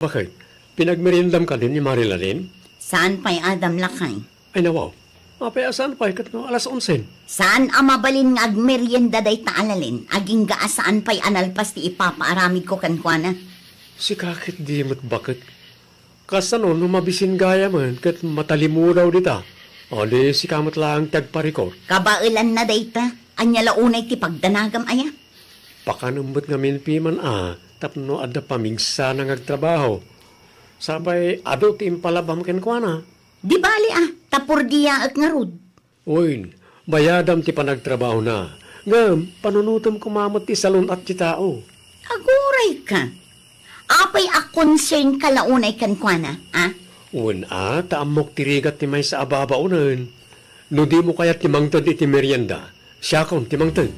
Bakit? Pinagmerindam ka din ni Marilalin? Saan pa'y Adam Lakay? Ay nawaw. Mapaya saan pa ikat no alas 11? Saan amabalin nga agmerienda day taalalin? Aging gaasaan pa'y analpas ti ipapaaramid ko kankwana? Si kakit di mo't bakit? Kasano numabisin gaya man kat matalimuraw dita. O di si kamot lang tagparikor. Kabailan na day ta? Anya launay ti pagdanagam aya? Pakanambot nga minpiman tapno adda pamigsa nang agtrabaho. Sabay ado ti impalabam ken kuana. Di bali tapor diya at ngarud. Uy, bayadam ti panagtrabaho na. Ngam, panunutom kumamot ti salon at ti tao. Aguray ka. Apay a concern ka launay kankwana, Un taamok tirigat ti may sa ababaunan. No di mo kaya timangtod iti merienda. Siya kon timangtod.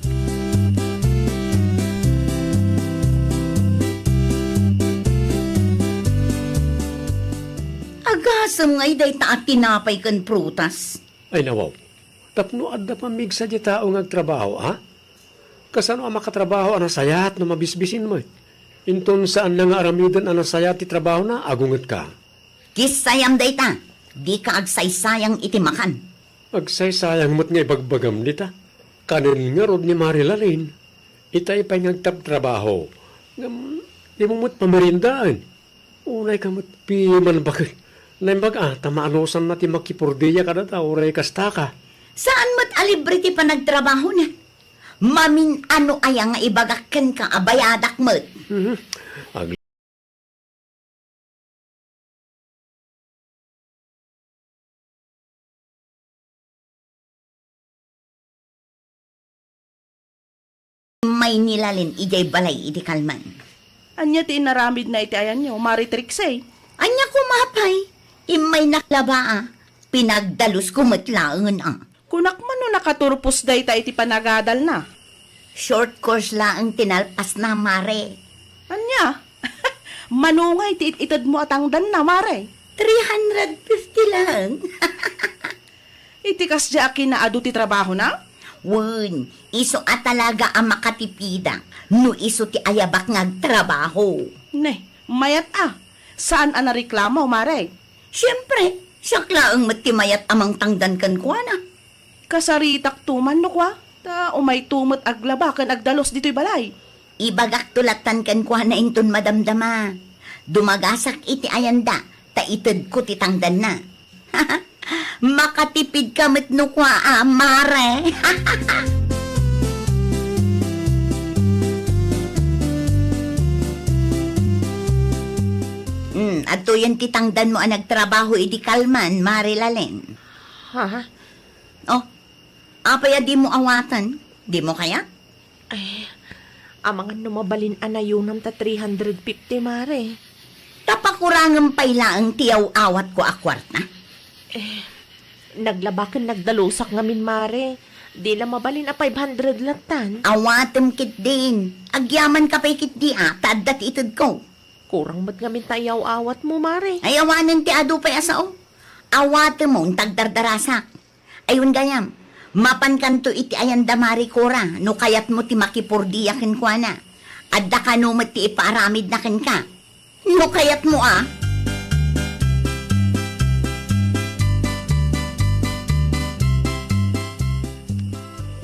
Agasam ngay day ta at tinapay kan prutas. Ay nawaw. Tapno adda pamigsa di tao ngagtrabaho, Kasano ang makatrabaho ang sayat no mabisbisin mo? Inton saan na nga aramidan ang sayat ti trabaho na agunget ka. Kisayam day ta. Di ka agsaysayang itimakan. Agsaysayang mo't nga ibagbagam dita. Kanin nga rod ni Marilalin. Itay pa ngagtab trabaho. Di mo mo't pamerindaan. Unay ka mo't piman bakit. Naimbag tamaanosan na ti makipurdiya ka na ta, uray kasta ka. Saan mat alibre ti panagtrabaho na? Mamin ano aya nga ibagakken ka abayadak mat? Ag- May nilalin ijay balay iti kalman. Anya ti inaramid na iti ayan niyo, Maritrix eh. Anya kumapay, imay naklaba pinagdalus kumatlaangan Kunak man no nakaturpos day ta iti panagadal na. Short course lang tinalpas na mare. Anya? Manungay ti itad mo atangdan na, Mare. 350 lang. Iti kasya akin na adu ti trabaho na? Wun, iso talaga ang makatipida. No iso ti ayabak ngagtrabaho. Ne, mayat Saan ang nareklamo, Mare? Siyempre, sakla ang matimayat amang tangdan kan kuha na. Kasaritak tuman no kwa? Ta umay tumot aglabakan agdalos dito'y balay. Ibagak tulatan kan kuha na inton madamdama. Dumagasak iti ayanda, ta ited ko ti tangdan na. Makatipid ka no kuha mare. Ato yan titangdan mo ang nagtrabaho iti kalman, Marilalen. Ha? Oh, apaya di mo awatan? Di mo kaya? Ay, amangan numabalin anayunam ta 350, Mare. Tapakurangan payla ang tiyaw awat ko akwarta. Naglabakan nagdalusak ngamin, Mare. Di lang mabalin a 500 latan. Awatem kit din. Agyaman ka pa'y kit di tadat itod ko. Kurang mat ngamin tayaw awat mo, Mare. Ay awanan ti ado pa'y asao. Awatem mo, tagdardarasak. Ayun gayam, mapan kanto iti ayan damari kora, no kayat mo ti makipurdiyakin kwa na. Adda ka no ti ipaaramid na kin ka. No kayat mo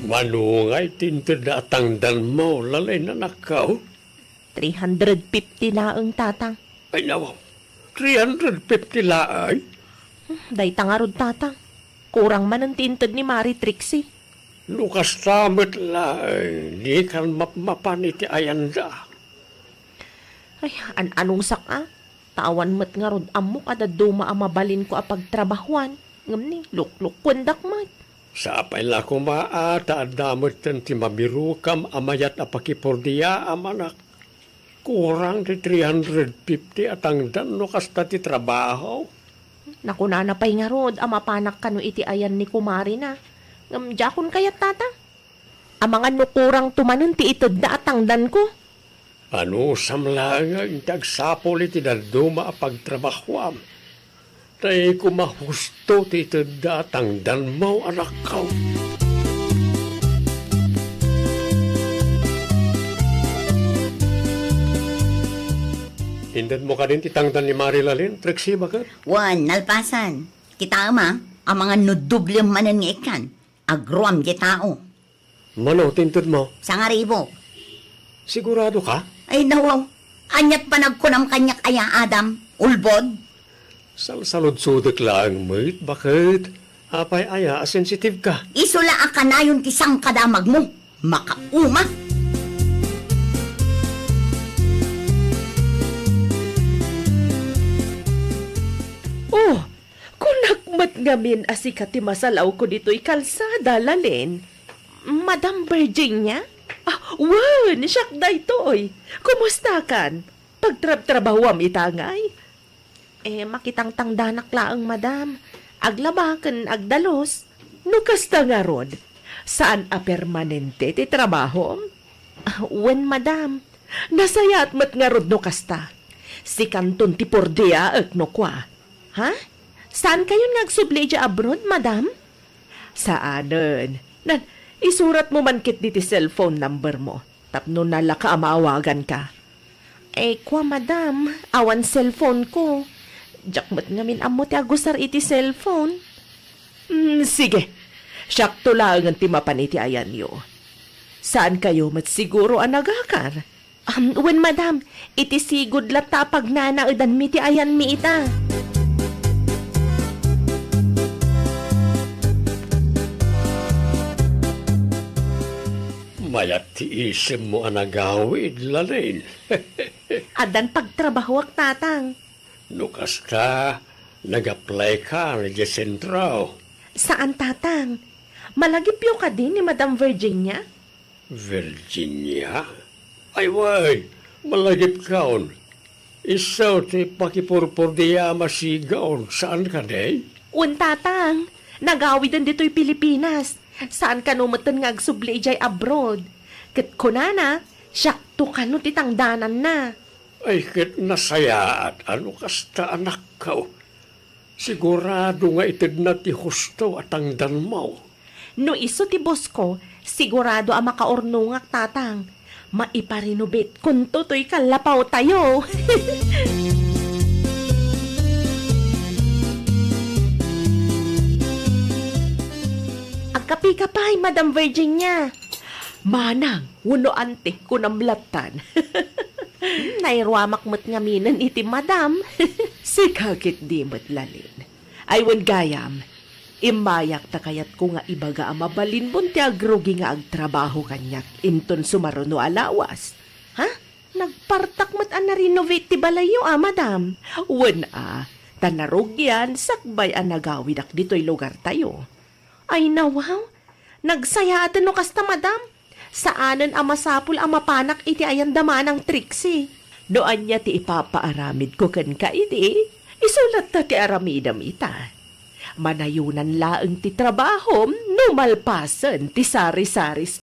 Manungay tinted na tangdan mo, lalay na nakaw. 350 na ang tatang. Ay nawaw, 350 laay. Day tangarod tatang. Kurang man ang tintad ni Mari Trixie. Lukas tamit laay, di kan mapan iti ayanda. Ay, anong saka? Tawan mat nga rod amok ada duma ang mabalin ko apag trabahuan. Ngam ni, lukluk kundak mat. Sa apay la kumaata, damot ti mabirukam amayat apakipurdiya amanak. Kurang ti 350 at ang dan no kasta ti trabaho. Naku na pa'y nga rod, amapanak ka no iti ayan ni kumari na. Ngam jakon kayat tata. Amangan no kurang tumanon ti itod na atangdan ko. Ano samlangang tagsapol iti daduma apagtrabahuam. Tay kumahusto ti itod na atangdan mo anak ko. Hindan mo ka din titangdan ni Marilalin, Trixie, bakit? Wan, nalpasan. Kita ama, ang mga nudublem manan nga ikan. Agrom gitao. Mano, tintod mo. Sa nga ribo. Sigurado ka? Ay nawaw. Anyat panagkunam kanyak aya Adam. Ulbod. Salsalod-sudak lang, mate. Bakit? Apay aya, sensitive ka. Isula ka na yung tisang kadamag mo. Makauma. Oh, kunakmat ngamin asika ti masalaw ko dito'y kalsada, lalin. Madam Virginia? Wan, siyak da ito'y. Kumusta kan? Pagtrab-trabawam itangay? Makitang tangdanak laang, madam. Aglabakan, agdalos. Nukasta nga rod. Saan a permanente ti trabaho? Wan, madam. Nasayat mat nga rod nukasta. Si Kanton ti Pordia ak no kwa. Ha? Saan kayo nagsubli dya abroad, madam? Saanan? Isurat mo man kit di ti cellphone number mo. Tapno nala ka maawagan ka. Kwa madam, awan cellphone ko. Jakmat ngamin amo ti agusar iti cellphone. Sige, syakto lang ang timapan iti ayan yo. Saan kayo matsiguro anagakar? Wen madam, iti sigod lata pag nanaudan mi ti ayan mi ita. Mayat ti isim mo anagawid, lalin. Adan pagtrabahawak tatang. Nukas ka, nag-apply ka na dya sentraw. Saan tatang? Malagipyo ka din ni Madam Virginia? Virginia? Ay, way, malagip kaon. Isaw ti pakipurpur diya masigaon. Saan ka, day? Un tatang, nagawidan dito'y Pilipinas. Saan ka numatan nga agsubli ijay abroad? Kat kunana, syakto ka no titangdanan na. Ay, kit nasaya at ano kasta anak ka. Sigurado nga itid na ti husto at ang danmaw. No iso ti boss ko, sigurado ang makaornungak tatang. Maiparinubit kung tutoy kalapaw tayo. Agkapi-kapay, Madam Virginia. Manang, uno ante kunamlatan. Nairwamak mo't ngaminan iti madam. Si kakit di mo't lalin. Aywan gayam, imayak ta kayat ko nga ibaga ang mabalin bunti agrogi nga agtrabaho kanyak inton sumaruno alawas. Ha? Nagpartak mo't an na-renovate ti balayo madam. Wan tanarog yan, sakbay ang nagawid ak dito'y lugar tayo. Ay nawaw, nagsaya atan no kasta madam. Saanan ang masapul ang mapanak iti ayan dama ng Trixie. Noan niya ti ipapaaramid ko kan ka iti, isulat ta ti aramidam ita. Manayunan laeng ti trabahom, numalpasan ti sari-sari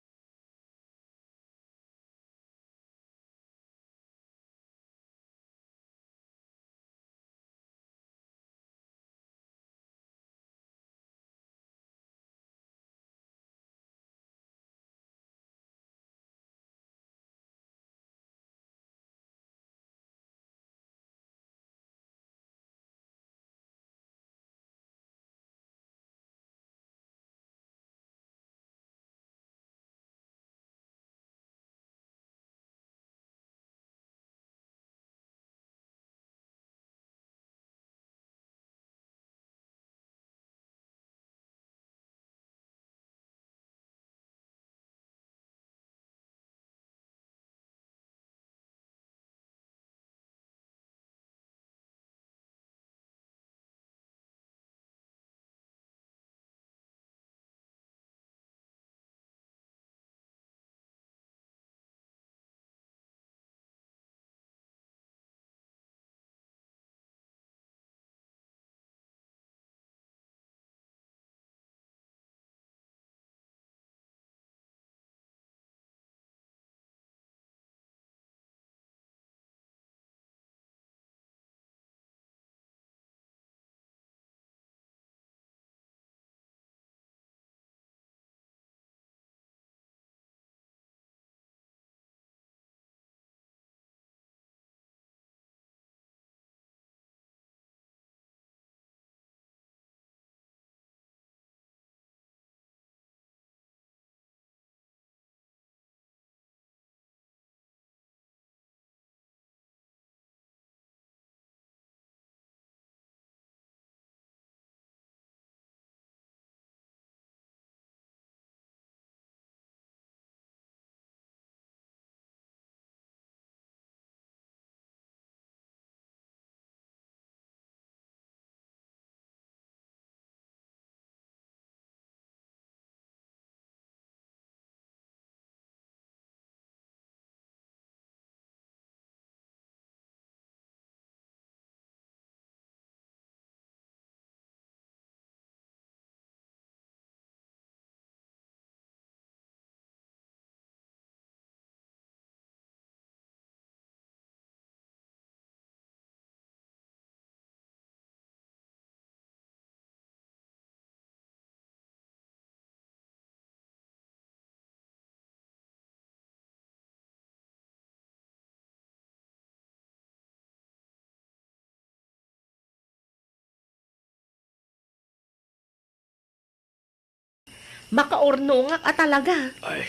Makaornongak at talaga. Ay,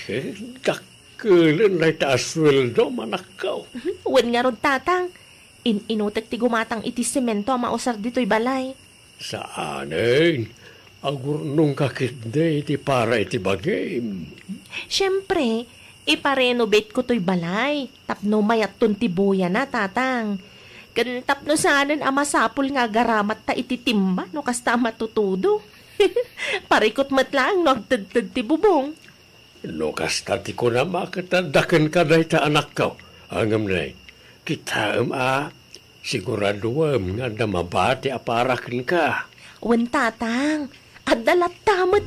dakkelan na itaas sweldo, manakaw. Wen nga ron tatang. Inutek ti gumatang iti semento ang mausar dito'y balay. Saanin? Agurnong kakitde iti para iti bagay. Siyempre, iparenovate ko to'y balay. Tapno mayat ton tibuya na, tatang. Kan tapno saanan ang masapul nga garamat ta iti timba no kasta matutudo. Parikot matlang no agtagtag ti bubong. No kastati ko na makatadakan ka na ita anak ko. Angam na kita siguraduam nga na mabati aparakin ka. Wen tatang, at dalat tamot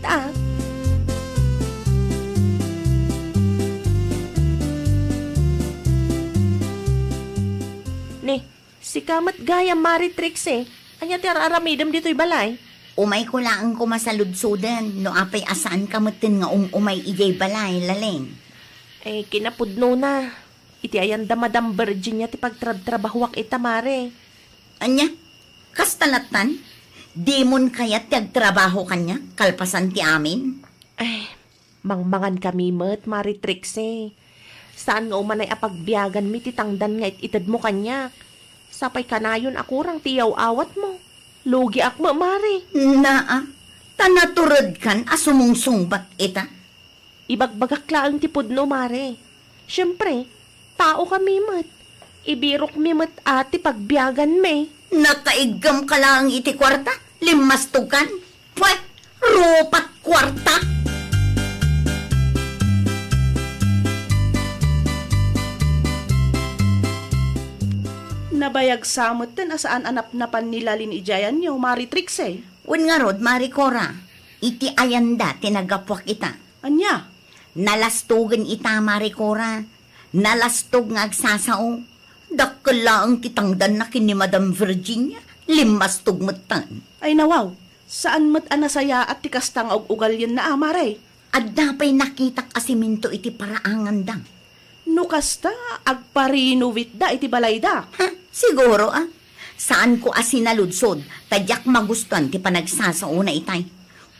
Ni, si kamat gaya Maritrix Anya ti araramidam dito'y balay. Umay ko laang kumasaludsudan, no apay asaan kamutin nga umay ijay balay, laleng. Kinapudno na. Iti ayan da Madam Virginia ti pagtrabahuak itamare. Anya, kastalatan, di mon kayat tagtrabaho kanya, kalpasan ti amin. Mangmangan kami met, Maritrix Saan nga umanay apagbiyagan mi titangdan nga itid mo kanya. Sapay kanayon akurang tiyaw awat mo. Lugi ak mo, Mari. Naa, tanaturad kan asumungsungbat ita. Ibagbagak laang tipod no, Mari. Siyempre, tao kami met. Ibirok mi met ati pagbiyagan me. Nakaigam ka lang iti kwarta, limastukan. Pwet, rupat kwarta. Nabayag samot din asaan anap-napan nila linijayan niyo, Maritrix Wen nga rod, Maricora, iti ayanda tinagapwak ita. Anya? Nalastogan ita, Maricora. Nalastog nga agsasao. Dakala ang kitangdan na kini Madam Virginia. Limastog mutan. Ay nawaw, saan mat anasaya at tikastang og ugal yan na amare? At dapay nakitak asiminto iti paraangan dang. No kasta, agparinovit da iti balay da. Ha, siguro Saan ko asinaludsod, tadyak magustuhan ti panagsasauna itay.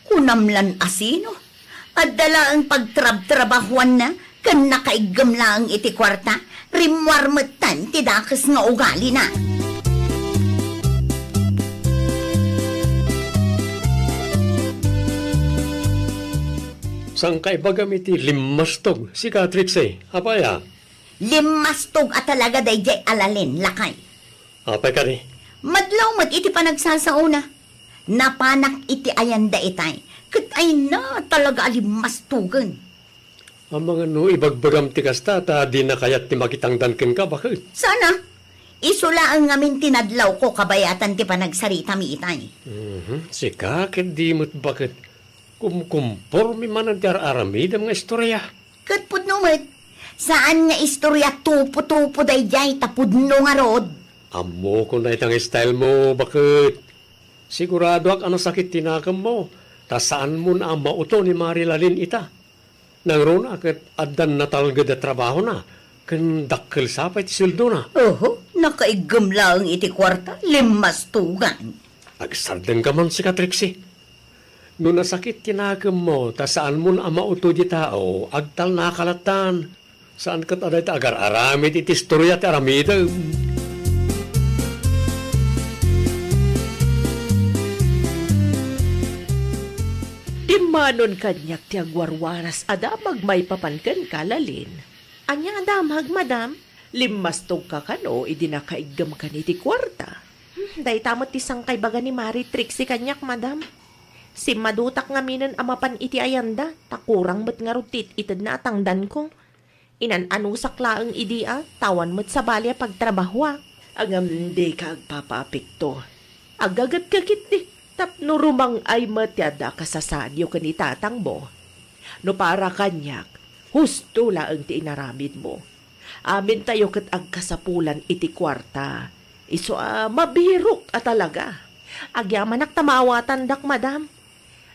Kunamlan asino. At dala ang pagtrab-trabahuan na, kan nakaigam lang iti kwarta, rimwarmatan ti dakas nga ugali na. Sang kaibagam iti limastog, si Catrix Apaya. Limastog at talaga dayjay alalin, lakay. Apay ka ni. Madlaw mat iti panagsasauna. Napanak iti ayanda itay. Kat ay na talaga alimastugan. Ang mga ibagbagam ti kasta, ta di na kayat ti makitangdan ken ka, bakit? Sana, isula ang ngamin tinadlaw ko kabayatan ti panagsarita mi itay. Si kakit di mo't bakit kumkumpormi man ang aramid ang mga istorya. Kat pudno mat, saan nga istorya tupo-tupo dayjay tapudno nga rod? Amo ko na itang style mo, bakit? Sigurado ak ano sakit tinakam mo. Ta saan mo na ang mauto ni Marilalin ita? Nang ron akit adan na talga da trabaho na. Kan dakkel sapay ti sildo na. Oho, nakaigam lang iti kwarta, limastugan. Agsardan ka man si Katrixi. No nasakit tinakam mo, ta saan mo na ang mauto di tao, agtal nakalatan. Saan kat aday ta agar aramid iti istorya ti aramida. Manon kanyak ti agwarwaras adamag may papankan kalalin. Anya adamag, madam, limastog ka kano, idinakaigam ka ni ti kwarta. Day tamot ti sangkay baga ni Maritrix si kanyak, madam. Si madutak nga minan amapan iti ayanda, takurang met nga rutit itad na atangdan ko. Inan-anusak laang idia, tawan met sa balya pagtrabaho. Agam di ka agpapapikto. Agagat kakit di. Tapno rumang ay matyada kasasadyo kanitatang mo. No para kanyak, husto laang ti inaramid mo. Amin tayo kat agkasapulan iti kwarta. Iso mabirok talaga. Agyamanak tamawatan dak, madam.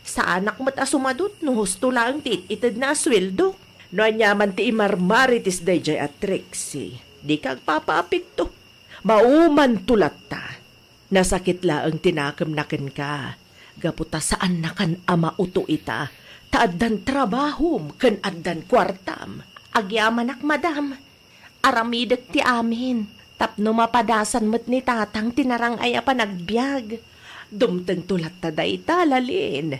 Sa anak mo't asumadot, no husto laang ti itid na asweldo. No anyaman ti imarmaritis dayjay at Trixie. Di kag papaapik to. Mauman tulat ta. Nasakit laang tinakam naken ka. Gaputa saan na kan ama uto ita. taaddan trabahom ken addan kwartam. Agyamanak, madam. Aramidek ti amin. Tapno mapadasan mo't ni tatang tinarang ay panagbiag. Dumteng tulat ta dayta lalin.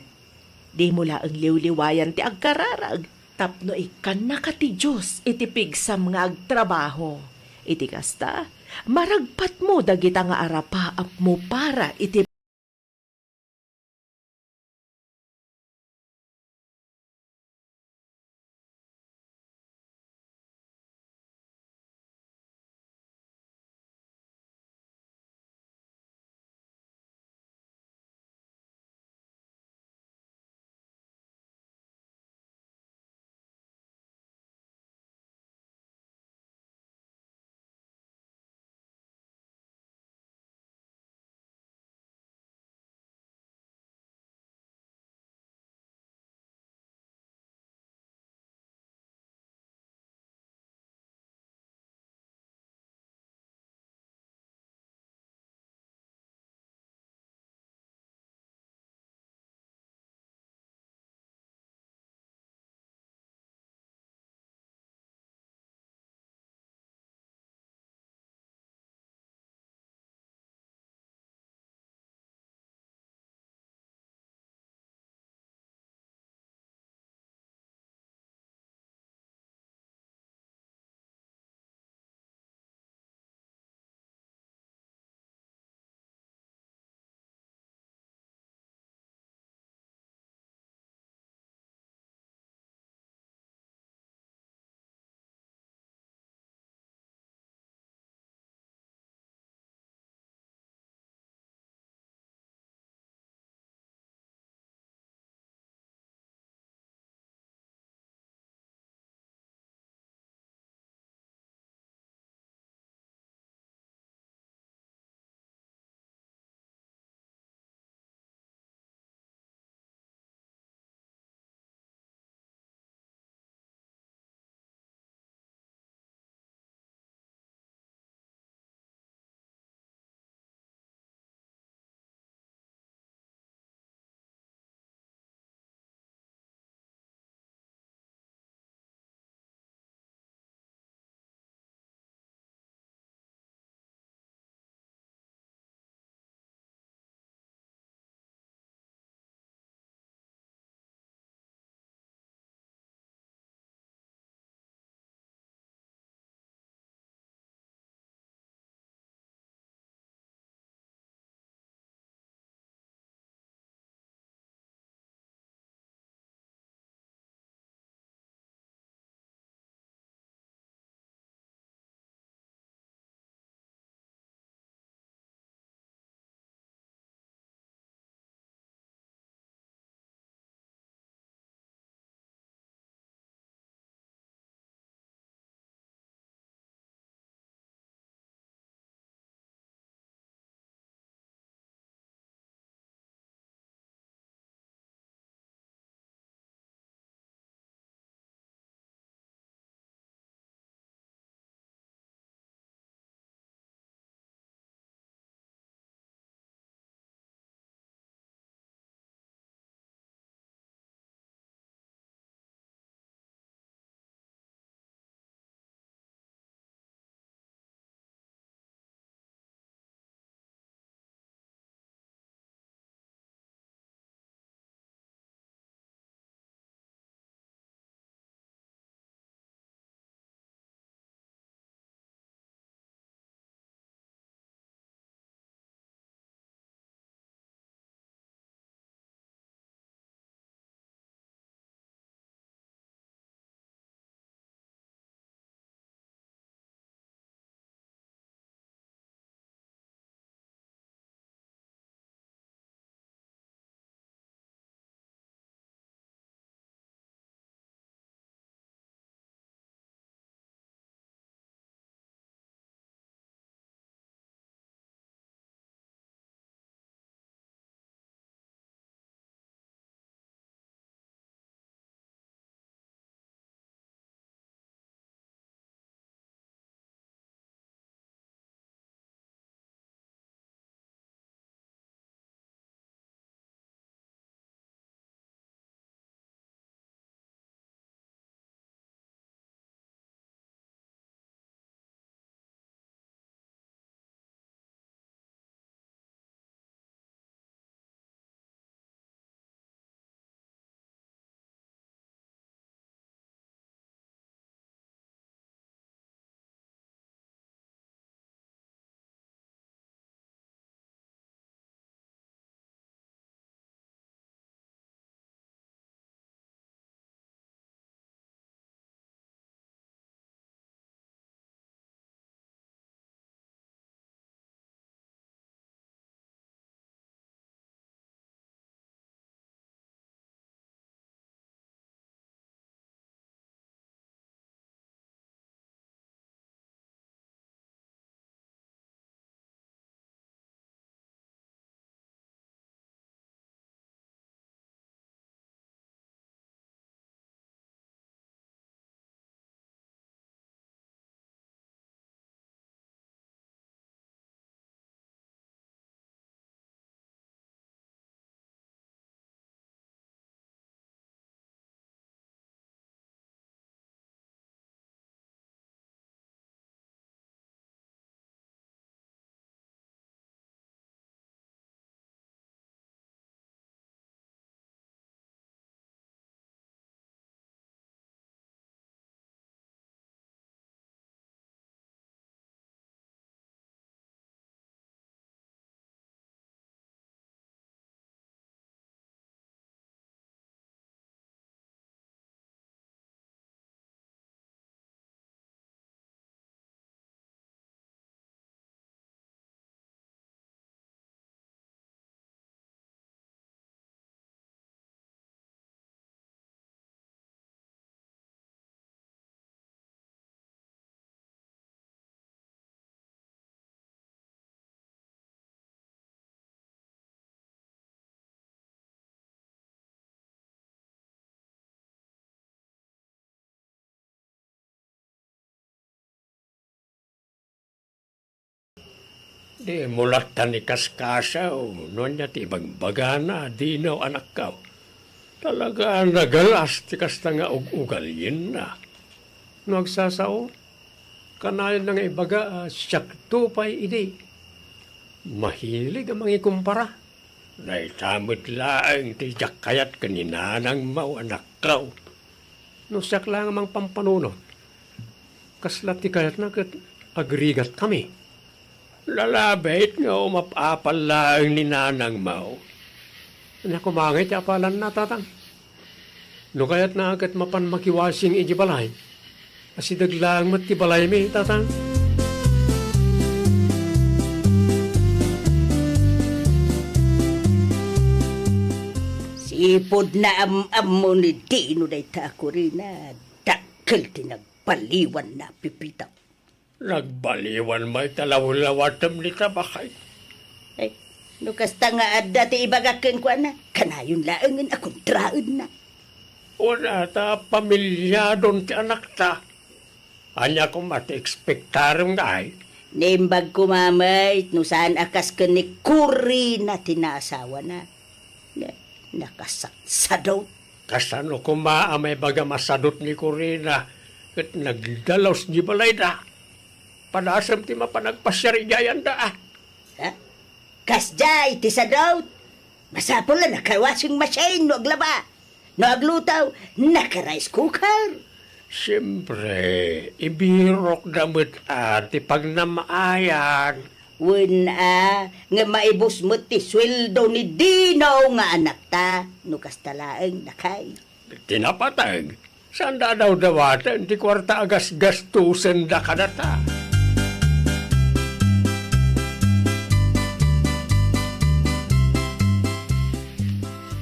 Di mula ang liwliwayan ti agkararag. Tapno ikan na ti Diyos iti pigsam nga agtrabaho. Iti kasta, maragpat mo dagita nga arapaap mo para iti Di mulat ni kaskasaw, no niya ti bagbaga na, di na anak ka. Talaga nagalas ti kasta nga ugalyin na. No agsasao, kanayon na nga ibaga, siyak tupay idi. Mahilig ang mga ikumpara. Naitamot laang ti kayat kaninanang mau anak ka. No siyak lang amang pampanuno. Kaslat ti kayat na kat agrigat kami. Lalabait nga umapapal lang ni nanang mau. Ano kumangit apalan na tatang. No kaya't na agad mapan makiwasing iji balay. Asidag lang mat ti balay mi tatang. Sipod na am mo ni Dino day tako rin na dakkel tinagpaliwan na pipitaw. Nagbaliwan may talaw-lawatam ni tabakay. Ay, no kasta nga dati ibagakin ko na, kanayon laangin akong traon na. Una ta pamilyadon ti anak ta. Anya ko mati-expectarong na ay. Naimbag ko mamay, no saan akas ka ni Kuri na tinaasawa na. Nakasaksadot. Kasano ko maamay baga masadot ni Corina at nagdalos ni balay da. Panasam ti mapanagpasyarigayan da. Ha? Kasja, iti sadot. Masapol na nakawashing machine, no aglaba. No aglutaw, naka-rice cooker. Siyempre, ibirok damit ti pagnamaayan. Wala nga maibos mo ti sweldo ni Dino nga anak ta. No kastalaang nakay. Tinapatag. Saan da daw dawatan ti kwarta agas gastusen da kadata.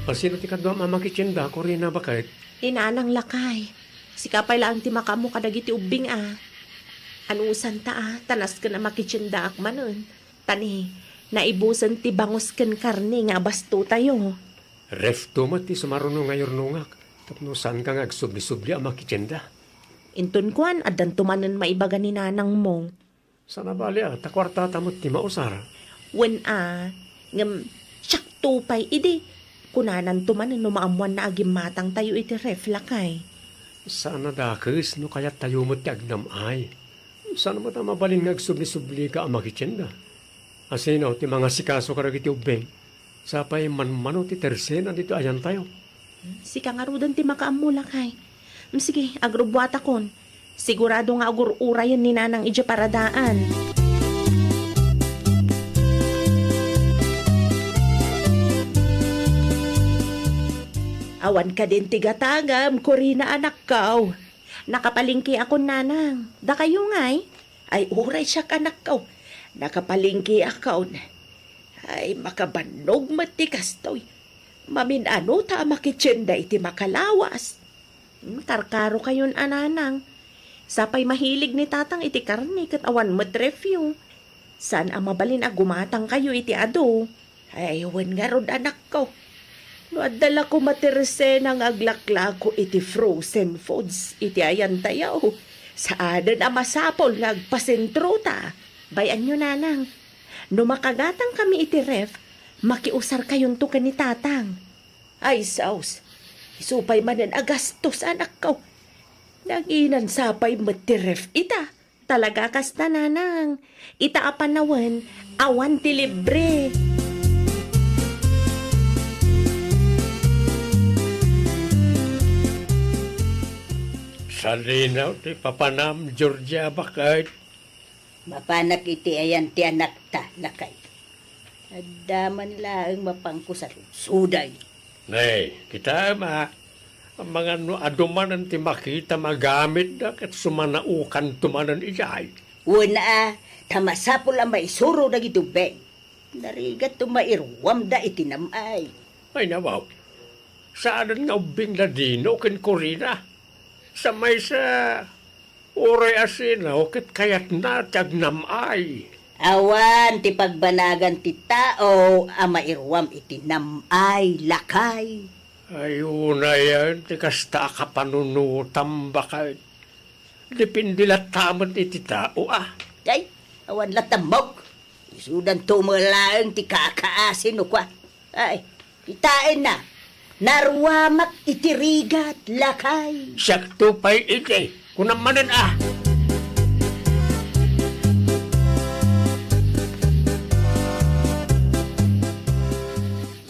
Pasino ti kadwa mamakitsinda, Corina bakit? Inanang lakay. Sikapay lang ti makamu kadagiti ubing Anusan ta tanas ka na makitsinda akmanon. Tani, naibusan ti bangos ken karne nga basto tayo. Ref tumat ti sumaruno ngayon nungak. Tapno saan ka nga agsubli-subli ang makitsinda? Inton kuan, adan tumanan maibaga ni nanang mo. Sana bali takwarta tamot ti mausar. When ngam, siyak tupay, idi. Kunanan tumanan numaamuan na agim matang tayo iti ref lakay. Sana dakes no kaya tayo mo ti agnam ay. Sana mo ta mabalin nga agsubli-subli ka ang makitsinda. Asino ti mga sikaso karagiti ubeng. Sapay manmano ti tersena dito ayan tayo. Sika nga rudan ti makaamu lakay. Sige, agrubuat akon. Sigurado nga agur-urayan ni nanang ija paradaan. Awan ka din tigatagam, Corina anak kaw. Nakapalingki ako nanang. Da kayo nga'y? Ay uray siya anak kaw. Nakapalingki ako. Ay makabanog matikas to'y. Mamin ano ta makitsyenda iti makalawas. Karkaro kayon ananang. Sapay mahilig ni tatang iti karni kat awan matrefyo. Saan ang mabalin gumatang kayo iti ado? Ay wan nga rod anak ko. No adala ko matirse ng aglakla ko iti frozen foods iti ayan tayaw. Saadan ang masapol nga agpasentro ta. Bayan nyo nanang. No makagatang kami iti ref, makiusar kayon to ka ni tatang. Ay saus, isupay manan agastos anak ko. Naginan sapay mati ref ita. Talaga kas na nanang. Ita apanawan, awan ti libre. Sa linaw ti papanam Georgia bakit? Mapanak iti ayan ti anak ta lakay. Adaman laang mapangkusat. Suday. Nay, kita ang mga adumanan ti makita magamit na kat sumanaukan tumanan ijay. Una, tamasapol ang maisuro na gitubeng. Narigat tumairwam da itinamay. Ay nawaw, saan nga ubing na dino ken Corina? Sa may sa oray asinaw kat kayat na tagnamay. Awan ti pagbanagan ti tao ang mairwam itinamay lakay. Ayun na yan, ti kasta ka panunutam bakit. Dipindilat taman iti tao Ay, awan latamok. Isudan tumalaang ti kakaasin o kwa. Ay, kitain na. Narwamak itirigat lakay. Sakto pa'y iti. Kunamanan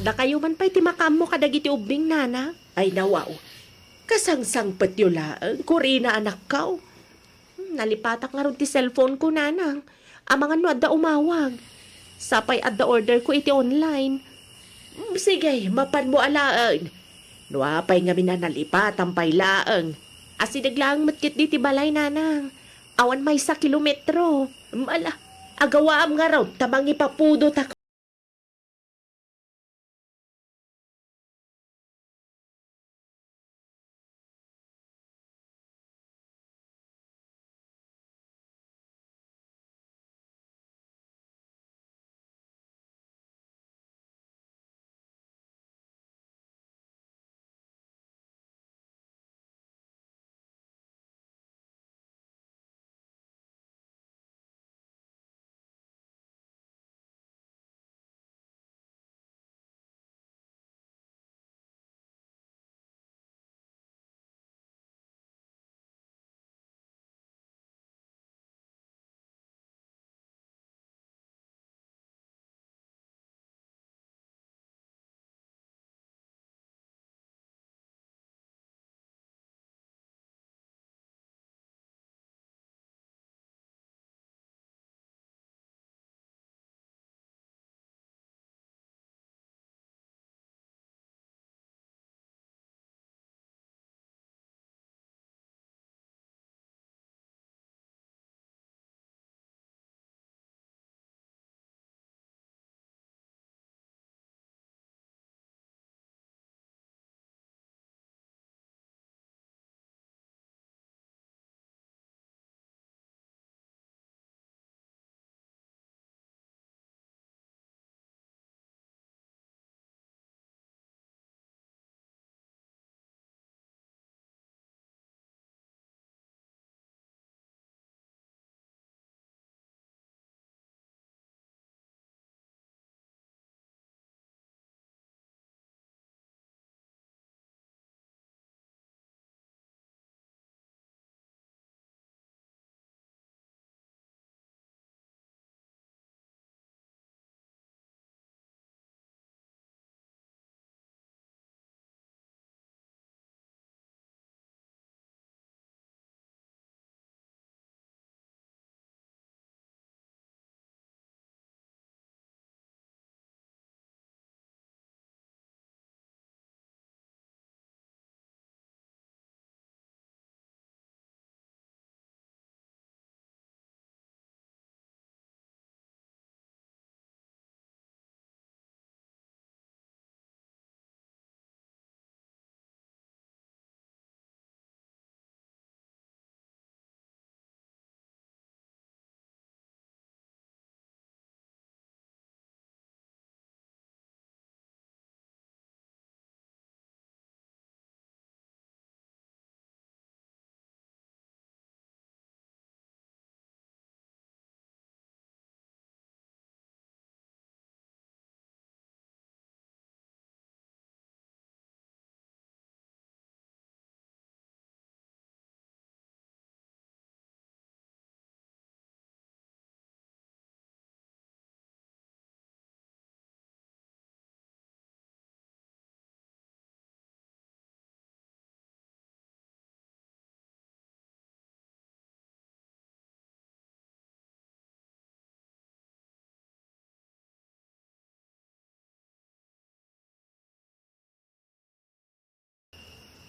Da kayo man pa'y timakam mo kadagiti ubing, nana. Ay nawaw, kasangsang patyulaan, kurina anak kao. Nalipatak nga ron ti cellphone ko, nanang. Amangan no adda umawag. Sapay adda order ko iti online. Sige, mapan mo alaan. Nuapay nga minanalipat ang pailaang. Asinaglaang matkit di ti balay, nanang. Awan may sa kilometro. Mala, agawaam nga raw, tamang ipapudo ta.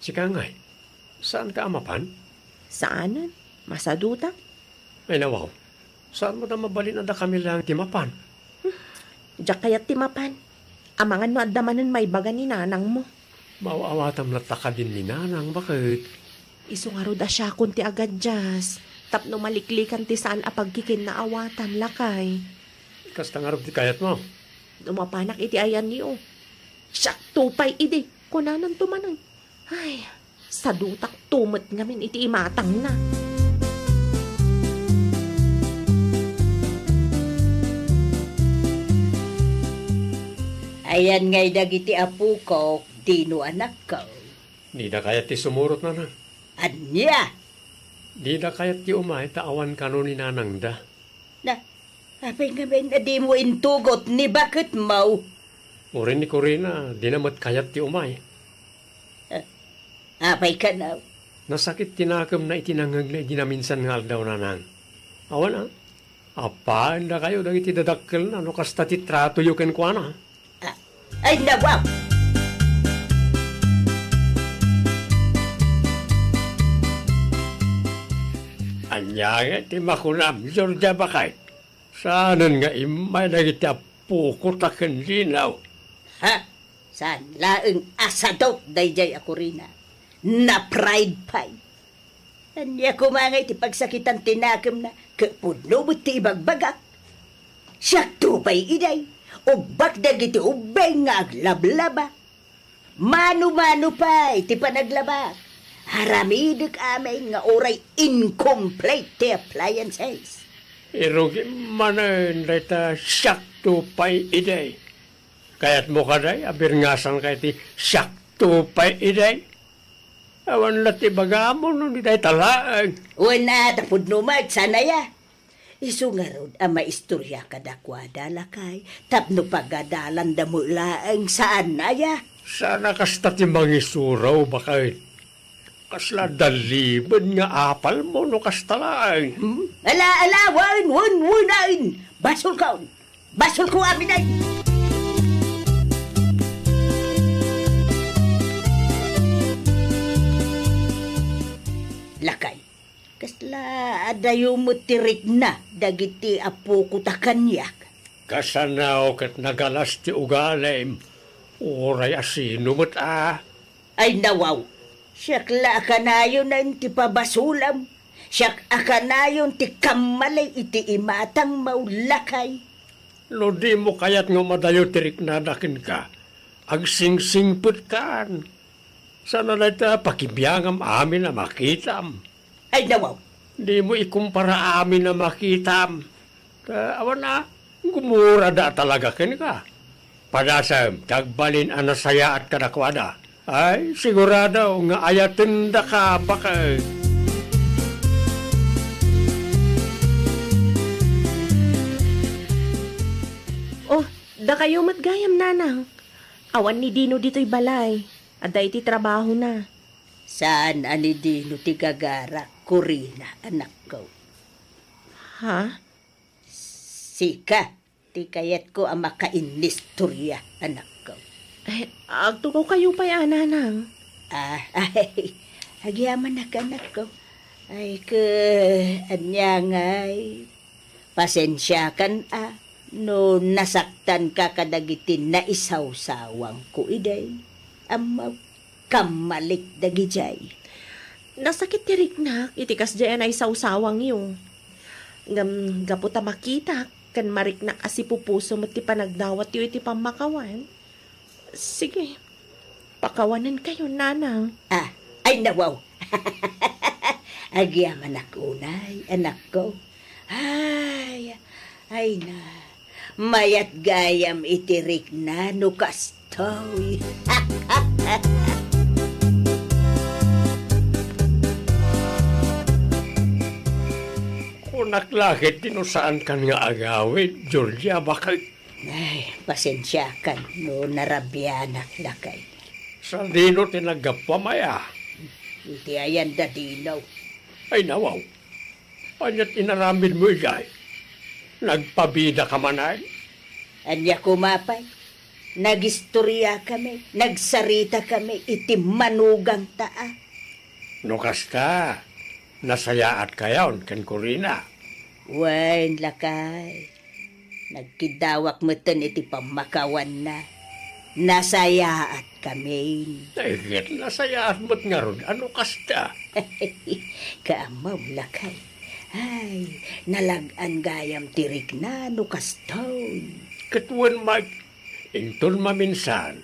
Si Kangay, saan ka amapan? Saanan? Masaduta? Ay nawaw, saan mo na mabalin na kami lang timapan? Diyak kaya't timapan. Amangan no adda manan may baga ni nanang mo. Mauawatam na taka din ni Nanang, bakit? Isu nga ro da siya kunti agad jas. Tapno maliklikan ti saan apagkikin na awatan lakay. Kasta nga rin di kayat mo. Dumapanak iti ayan niyo. Siyak tupay idi. Kunanan tumanan. Ay, sa dutak tumot ngamin iti imatang na. Ayan ngay dagiti apu ko, dino anak ko. Di na kaya ti sumurot nanang. Anya? Di na kaya ti umay taawan kano ni nanang da. Na, apay nga ben na di mo intugot ni bakit mau? Urin ni Corina, di na mat kayat ti umay. Apay ka na. Nasakit tinakam na itinangag na di na minsan nga daw nanang. Awan ah. Apaan da kayo dagiti dadakkel na no kasta ti trato yu ken kuana. Ay nawaw! Anya nga ti makunam, Georgia bakay. Saanan nga imay dagiti apo ko taken linaw. Ha? San laeng asadot dayjay ako rin na. Na pride pie. Anya kumangay ti pagsakitan tinakam na kapuno mo ti ibagbagak. Siya tupay iday. Ubak dagiti ubay nga aglablaba. Mano-mano pa ti panaglaba. Haramidek amay nga oray incomplete ti appliances. Irugi manan dayta sakto pay iday. Kayat mo kaday, abir ngasan kay ti sakto pay iday. Awan lati bagamo no di day talaan. Wala tapod numag sanaya. Isu nga rod ang maistorya kadakwada lakay. Tapno pagadalan da mo laeng saan naya. Sana kasta ti mangisuraw bakay. Kasla daliban nga apal mo no kastalaan. Ala, wan, basol kaon. Basol ko amin ay. Lakay, kasla adayo mo tirik na dagiti apo kutakanyak. Kasanaw kat nagalas ti ugalem. Oray asino mo't Ay nawaw, siyak la akanayon na ti pabasulam. Siyak akanayon ti kamalay iti imatang maulakay. No di mo kayat nga madayo tirik na dakin ka. Agsingsingput kaan. Sana na ita pakibiyangam amin na makitam. Ay nawaw, Di mo ikumpara amin na makitam. Awan na, gumura da talaga kin ka. Padasam, tagbalin anasaya at kadakwada. Ay, sigurado nga ayatin da ka baka. Oh, da kayo matgayam nanang. Awan ni Dino dito'y balay. Aday ti trabaho na. saan ani dino ti gagara, Corina, anak ko. Ha? Sika, ti kayat ko ang makainistorya, anak ko. Eh, agtukaw kayo pa yan, nanang. Ay, agyaman na anak ko. Ay, anya ngay, pasensya kan no nasaktan ka kadagitin na isawsawang ko iday. Amaw, kamalik dagijay. Nasakit tirik na, itikas dyan ay sawsawang yung. Gaputa makita, kan marik na kasi pupuso mo ti panagdawat yu iti pamakawan. Sige, pakawanan kayo, nanang. Ay nawaw. Agyaman ako, unay, anak ko. Ay na. Mayat gayam itirik na no kastoy. Kunaklakit saan kan nga agawin, Georgia, baka Ay, pasensya kan no narabyanak lakay. sa dino tinagapamaya. Iti ayan da dinaw. Ay nawaw, anyat inaramid mo igay. Nagpabida ka manay. Anya kumapay. Nagistorya kami, nagsarita kami, iti manugang taa. No kasta, nasayaat kayaon ken Corina. Wen lakay. Nagkidawak mo iti pamakawan na. Nasayaat kami. Nagigit nasayaat mo't nga ron, ano kasta? Kaamaw lakay. Ay, nalagan gayam tirik na no kastoy. Katuan mag, intol maminsan,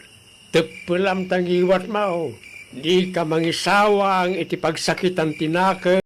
tepelam tangiwat mo. Di ka mangisawang iti pagsakitan tinaka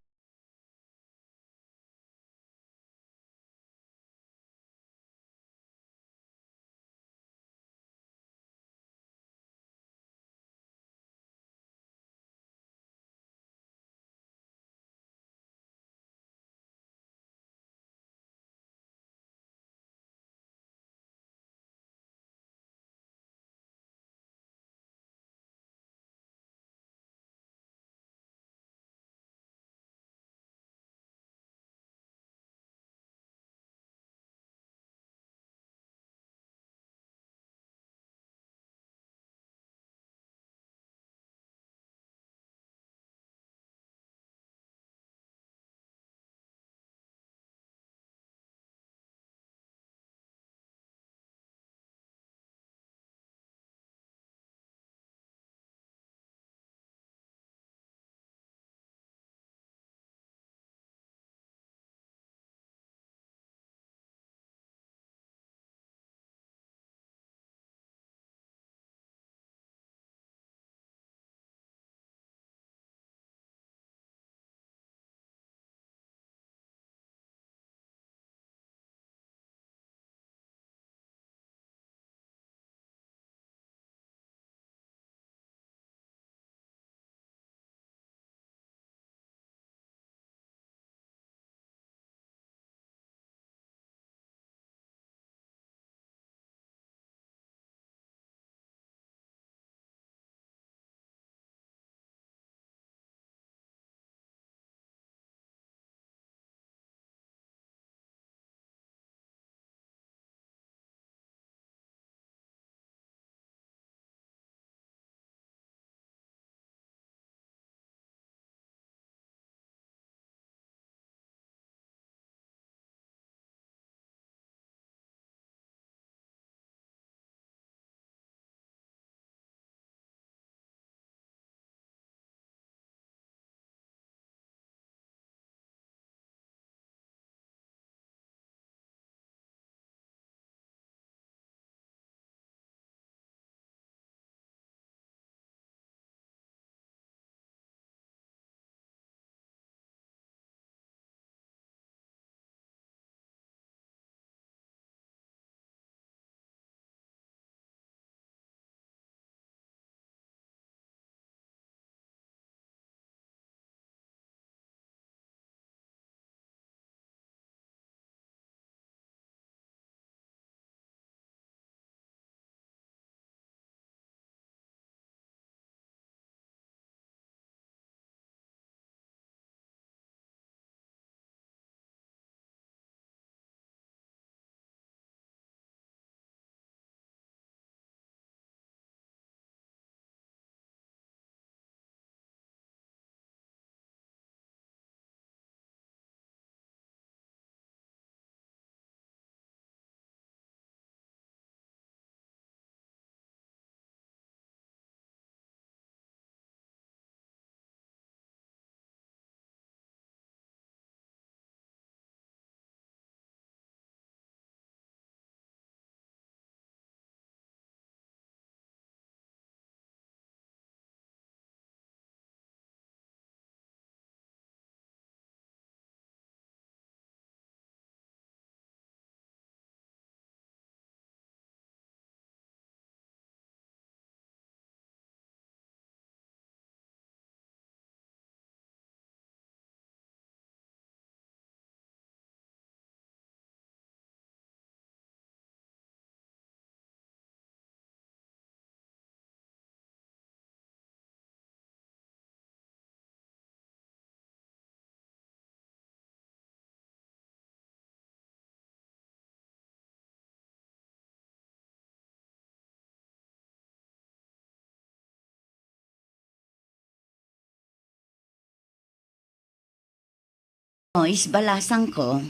Joyce, balasang ko.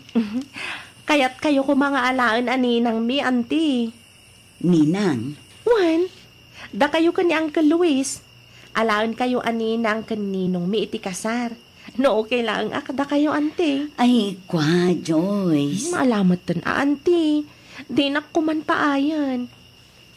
Kaya't kayo ko mga alaan aninang mi, auntie. Ninang, Wan, da kayo ka ni Uncle Luis. Alaan kayo aninang kaninong mi iti kasar. No, okay lang akda kayo, auntie. ay kwa, Joyce. Maalamat tan, auntie. Di na kuman paayan.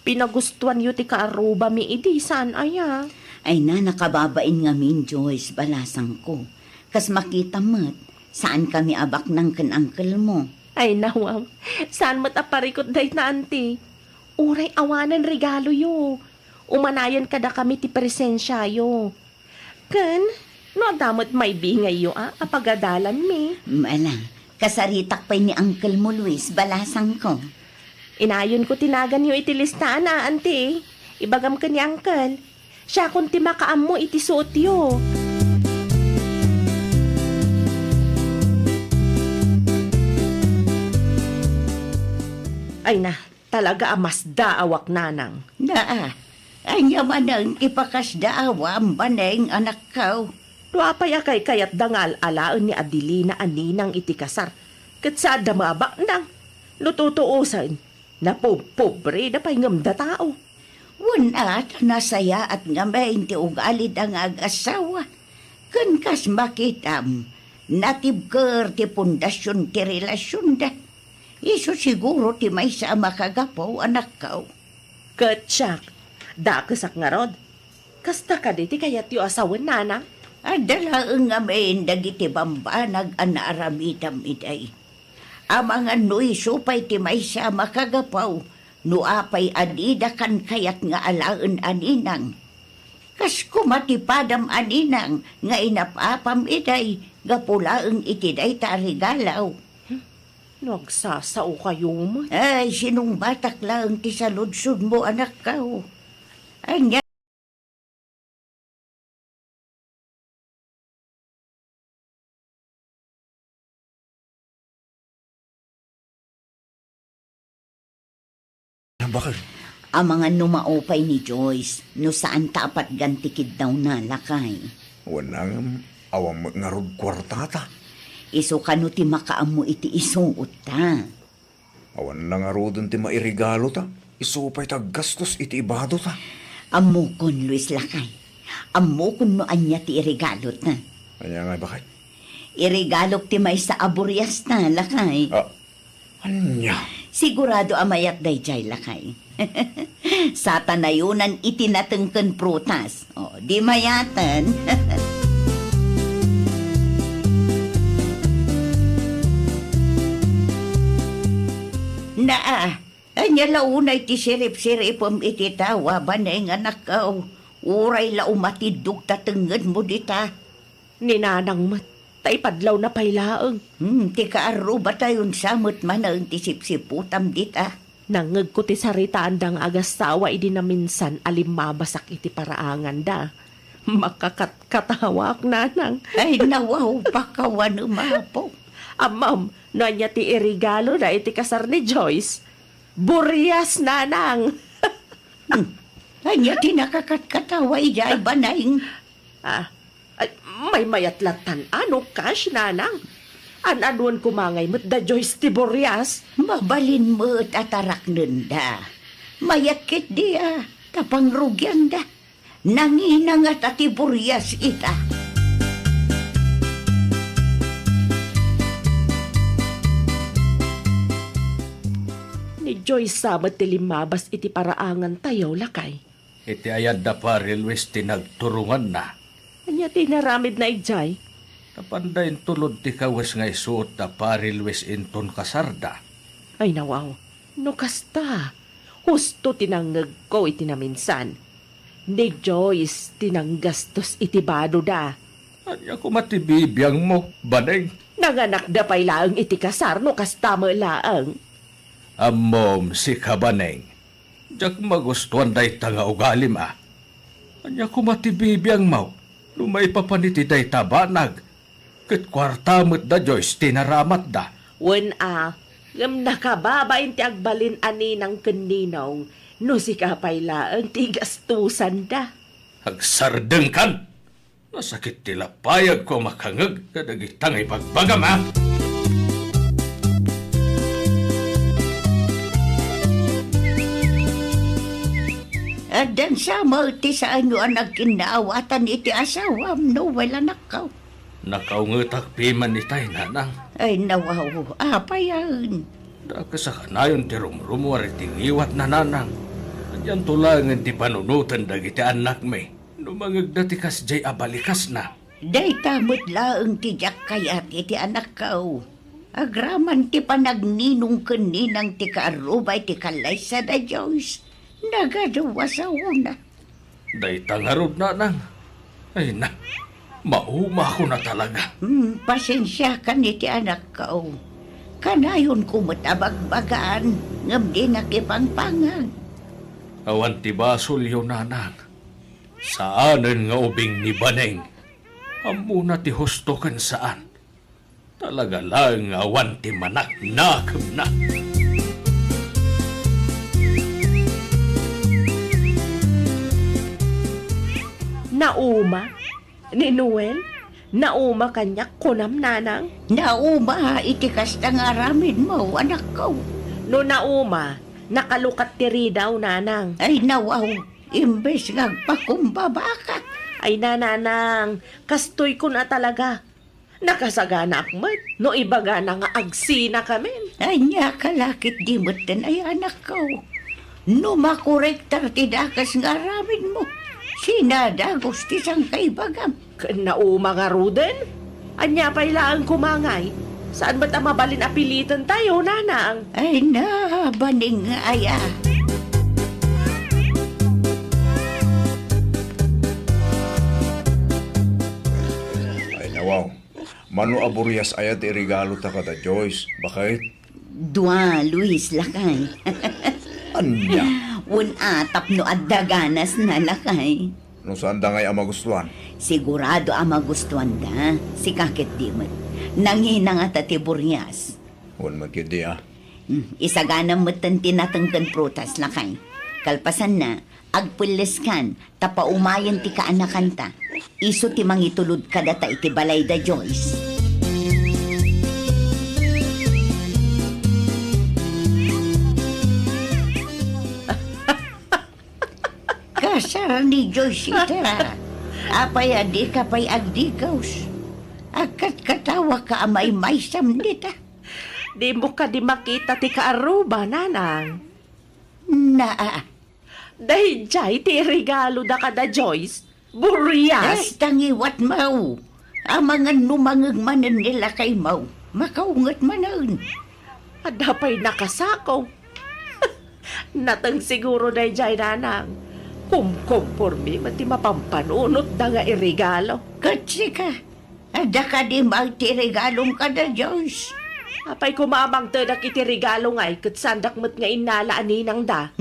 Pinagustuhan yu ti kaaruba mi idi saan aya. Ay na, nakababain nga min, Joyce, balasang ko. Kas makita mo't, saan kami abak ng kan-uncle mo? Ay nawaw, saan mat aparikot dahit na auntie? Uray awanan regalo yo. Umanayan kada kami ti presensya yo. Kan, no damot may bingay yo apagadalan mi. Mala, kasaritak pa ni Uncle mo, Luis, balasang ko. Inayon ko tinagan yo iti listaan auntie. Ibagam ka ni uncle. Siya kung ti makaam mo iti suot yo. Ay na, talaga amas daawak nanang. Naa, anya man ang ipakasdaawa ang baneng anak ko. Tuapay akay kayat dangal alaan ni Adelina aninang iti kasar. Kat sa damaba nang lututuusan na pobre na pahingamda tao. At nasaya at ngamain ti ugalid ang ag-asawa. Kan kas makitam, natibker ti pundasyon ti relasyon da. Iso siguro ti may sa makagapaw anak ko. Katsak, dakasak nga rod. Kasta ka diti kayat yu asawan nana. Adala ang ngamain dagiti bambanag anaaramitam iday. Amang ano'y supay ti may sa makagapaw. Nuapay adida kan kayat nga alaan aninang. Kas kumatipadam aninang nga inapapam iday, gapulaang itiday tarigalaw. Nagsasao kayo mo. Ay, sinong batak lang ti saludsud mo anak ko. Anya. Bakit? Ang mga numaopay ni Joyce, no saan tapat gantikid daw na lakay. Wanang awang ngarod kwartata. Iso kano ti makaam mo iti isuot ta. Awan na ngarodon ti mairigalo ta. Isupay ta gastos iti ibado ta. Amukon, Luis Lakay. Amukon no anya ti irigalot na. Kanya nga bakit? Irigalok ti may sa aburias na, Lakay. Anya? Sigurado amayat dayjay, Lakay. Sa tanayunan itinatengken prutas. O, di mayatan. Naa, anya launay ti sirip-siripom iti tawa banay nga anak ko. Uray la umatidug tatenged mo dita. Ninanang mat, taipadlaw na pailaang. Ti kaaruba tayon samot man ang ti sipsiputam dita. Nangeg ko ti saritaan dang agasawa idi na minsan alimabasak iti paraangan da. Makakatkatawak nanang. Ay nawaw pakawan umapo. Amam, no anya ti irigalo na iti kasar ni Joyce. Buryas nanang. Anya ti nakakatkataway jay banayng. Ay, may mayatlatan ano cash nanang. An-anuan kumangay mo't da Joyce ti buryas. Mabalin mo at atarak nunda. Mayakit dia, tapangrugyan da. Nanginang at atiburyas ita. Ni Joyce sabat ti limabas iti paraangan tayaw lakay. Iti ayad da paril wes tinagturungan na. Anya ti naramid na ijay. Tapandayin tulod ti kawes nga isuot da paril wes inton kasarda. Ay nawaw, no kasta. Husto tinangag ko iti naminsan. Ni Joyce tinanggastos iti bado da. Anya ko matibibiyang mo, baneng. Nanganak da pay laang iti kasar no kasta mo laang. Amom si kabaneng. Diyak magustuhan day tanga ugalim Anya ko matibibiyang mo, lumay papaniti day tabanag. Kat kwarta mo't da Joyce tinaramat da. Wen ngam nakababain ti agbalin ani ng kaninong, no si kapay laang ti gastusan da. Agsardeng kan. Nasakit tila payag ko makangag kadagitang ipagbagam ha. Adan sa ti sa ano ang nagkinaawatan iti asawam no wala nakaw. Nakaungetak piman ni tay nanang. Ay nawaw, apa yan? Daka sa kanayon ti rumrumuar iti ngiwat na nanang. Anyan tulangan ti panunutan dagiti anak may. Numangag dati kas jay abalikas na. Day tamot laeng ti jak kayat iti anak kao. Agraman ti panagninong kaninang ti kaarubay ti kalaysa da Diyos. Nagaduwa sa una. Day tangarod nanang. Ay na, mauma ko na talaga. Pasensya ka ni ti anak kao. Kanayon kumatabagbagaan ngam di nakipangpangan. Awan ti basol yun nanang. Saanen nga ubing ni Baneng. Amuna ti husto kan saan. Talaga lang awan ti manak nakam na. Nauma? Ni Noel? Nauma kanya kunam nanang? Nauma itikas na nga ramin mo anak ko. No nauma, nakalukat tiri daw nanang. Ay nawaw, imbes ngagpakumbaba ka. Ay nananang, kastoy ko na talaga. Nakasagana akmat, no ibaga na nga agsina kami. Ay niya kalakit di mo't ay anak ko. No makorektar tidakas nga ramin mo. Sinadagos ti sang kaibagam. Nauma nga ruden? Anya pa'y laang kumangay. Saan ba't ang mabalin apilitan tayo, nanang? Ay na, baning nga aya. Ay nawaw. Mano aburias ayat irigalo ta kada Joyce. Bakit? Dua, Luis, lakay. Anya? Un atap no at daganas na lakay. No saan da ngay ang magustuhan? Sigurado ang magustuhan da. Si kakit di mo. Nangina nga tatiburias. Huwag magkidi ah. Isagana mo tan tinatanggan prutas lakay. Kalpasan na, agpulis kan, tapaumayan ti kaanakan ta. Iso ti mangitulod ka data iti balay da Joyce. Kasar ni Joyce ita. Apay adi ka pa'y agdigaws. Agkat katawa ka amay maysam dita. Di mo ka di makita ti kaaruba, nanang. Naa. Dahil jay ti regalo da kada Joyce. Burias! Tangiwat mau. Amangan numangag manan nila kay mau. Makaungat manan. Adapay nakasakaw. Natang siguro dahil jay, nanang. Kumpormi mati mapampanunot da nga irigalo. Katsi ka. Ada ka di magtirigalong ka na Diyos. Apay kumamang tadak iti regalo ngay kat sandak mo't nga inalaan ninang da.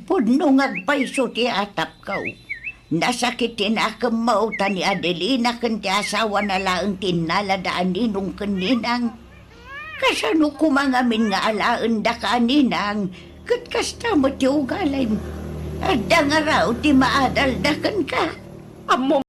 Pudno ngagpaiso ti atap kaw. Nasakit tinakam mo ta ni Adelina kan ti asawa na laang tinaladaan ninong kaninang. Kasano kumangamin nga alaan da kaninang kat kasta mo ti ugalay mo. Ada nga raw ti maadaldakan ka. Amo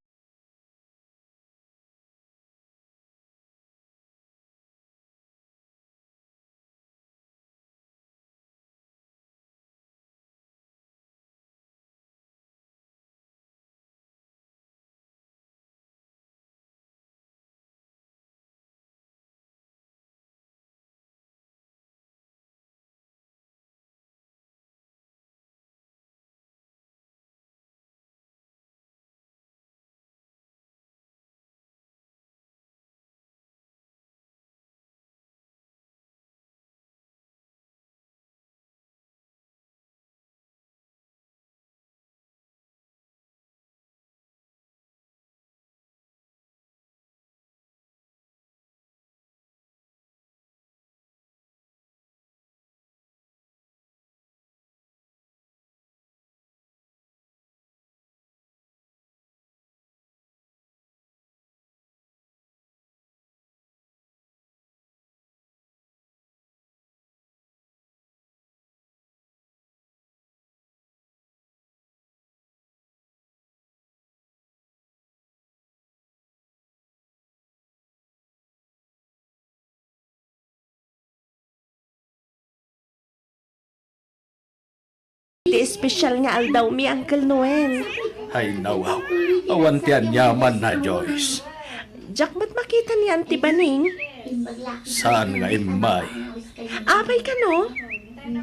espesyal nga aldaw mi Uncle Noel. Ay nawaw, awan tiyan yaman na Joyce. Jak ba't makita ni Auntie Baning? Saan nga imay? Abay ka no?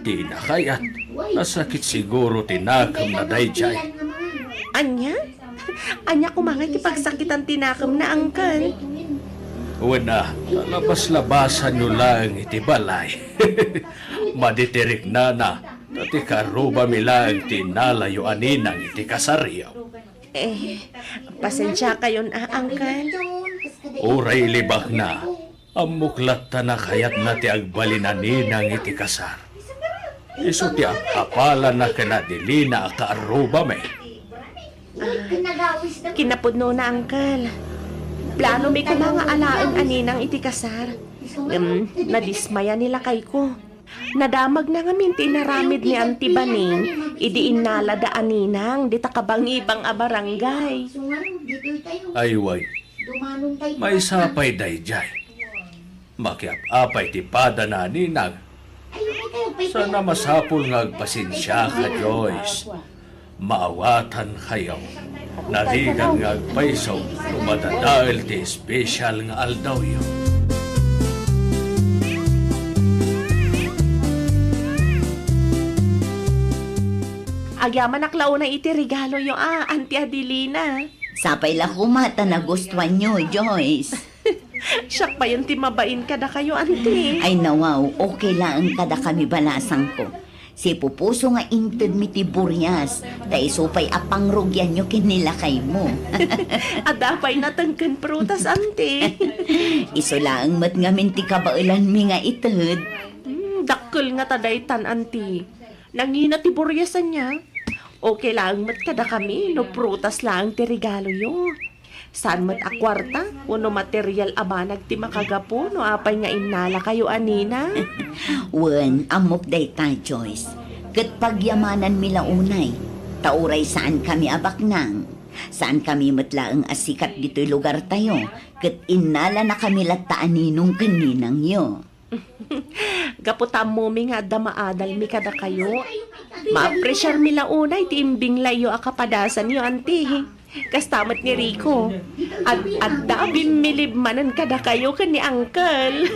Di na kayat. Nasakit siguro tinakam na dayjay. Anya? Anya kumangay ti pagsakitan tinakam na Uncle. Una, labas-labasan nyo lang iti balay. Maditirik na dati karuba mi lang tinalayo aninang iti kasaryaw. Pasensya kayon Uncle. Uray libak na, amuklat ta na kayat na ti agbalin aninang iti kasar. Iso ti akapalan na kanadili na kaaruba me. Kinapudno na Uncle. Plano mi ko mga alaan aninang iti kasar. Nadismaya nila kay ko. Nadamag na nga minti naramid ni Auntie Baning, idiin nalada aninang, di takabangibang a barangay. Ay way, may sapay dayjay. Makiap-apay ti pada na ninang. Sana masapul nga agpasensya ka, Joyce. Maawatan kayo. Narigang nga agpaisaw, lumadadail ti special nga aldaw yun. Agyaman naklaw na iti regalo yung Auntie Adelina. Sapay la kumata na gustuhan nyo, Joyce. Siyak pa yun timabain kada kayo, Auntie. Ay nawaw, okay lang kada kami balasang ko. Si pupuso nga inted mi ti buryas, dahil supay apangrugyan nyo kinilakay mo. Adapay natangkan prutas, Auntie. Iso lang mat nga minti kabailan mi nga ited. Dakkel nga tadaytan, Auntie. Nangina ti buryasan niya. Okay lang mat kada kami, no prutas lang ti regalo yo. Saan mat akwarta, uno material abanag ti makagapo, no apay nga inala kayo anina. Wen, amok day ta, Joyce. Kat pagyamanan mila unay, tauray saan kami abaknang. Saan kami matlaang asikat dito'y lugar tayo, kat inala na kami lataan ninong kaninang yo. Gaputam mo mi nga damaadal mi kada kayo. Ma-appreciate mi la unay ti imbing layo akapadasan yo, Auntie. Kastamat ni Rico. At dabim milibmanan kada kayo kan ni Uncle.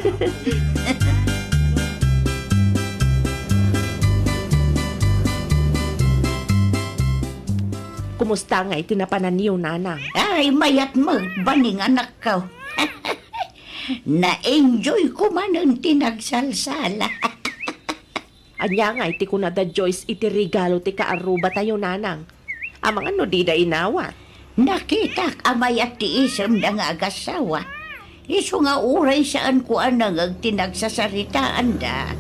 Kumusta nga itinapanan niyo, Nanang? Ay, mayat mo, baning anak ka. Na-enjoy ko man ang tinagsalsala. Anya nga iti ko na da Joyce iti regalo ti kaaruba tayo, Nanang. Amang ano di da inawat. Nakita amay at ti isam na nga agasawa. Iso nga uray saan ko anang ang tinagsasaritaan da.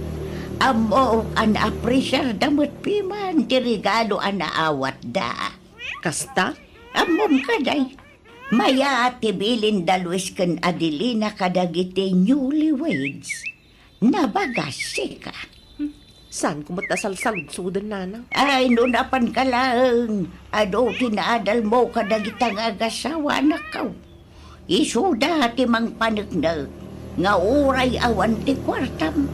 Amo ang apresyar damot piman ti regalo ang naawat da. Kasta? Amom kaday. Maya ati bilin dalwis kan Adelina kadagiti newlyweds. Nabagasi ka. Saan kumatasalsalud-sudan, Nanang? Ay, nunapan ka lang. Ado, tinaadal mo kadagitang agasawa na kaw. Isuda ti mang panagnag. Nga uray awan ti kwartam.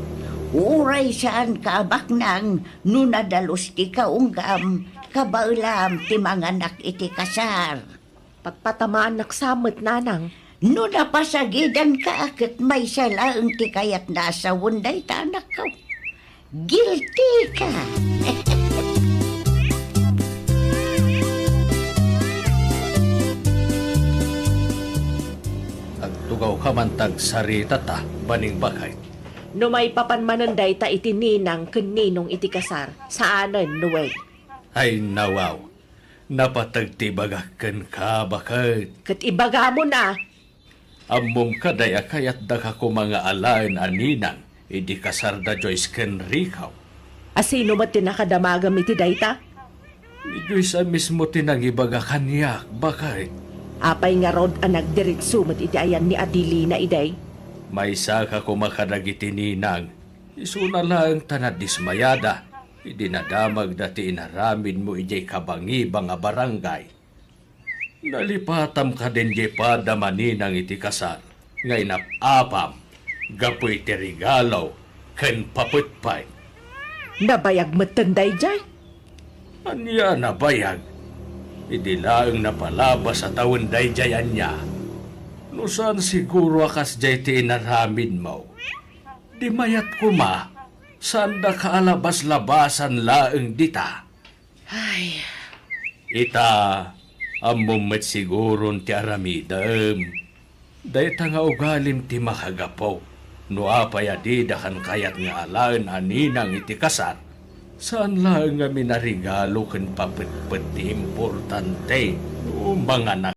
Uray saan ka baknang nunadalos ti kaunggam. Kabaulam ti mga anak iti kasar. Pagpatamaan naksamot, Nanang. Nunapasagidan ka akit may salaang ti kayat nasa wunday ta anak kaw. Guilty ka! Agtugaw ka man tag sarita ta, baning bakay. No may papanmananday ta iti ninang kaninong iti kasar. Saanan, Noel? Ay nawaw, napatagtibagakan ka bakit. Kat ibaga mo na. Amom kadaya kayat da ka ko mga alain aninang, idi kasarda Joyce ken Ricaw. Asino ba tinakadamagam iti dayta? Ni Joyce mismo tinangibaga kanyak, bakit? Apay nga rod ang nagdiritso mat iti ayan ni Adelina iday. May saka ko makadagiti ninang, isuna lang tanad dismayada, idi nadamag dati inaramid mo ijay kabangibang a barangay. Nalipatam ka din jay padamaninang iti kasar, ngay napapam, gapoy ti regalo, ken paputpay. Nabayag matanday jay. Anya na bayag. Idilaang napalabas sa taon dayjayan niya. No saan siguro akas jay ti inaramin mo. Di mayat ko ma, saan da kaalabas-labasan laeng dita. Ay, Ita, amumet siguro ti aramidem. Dayta nga ugalim ti makagapaw. No apay adida kan kayat nga alaan aninang iti kasat. Saan lang nga minarigalo ken papet-pet ti importante no mga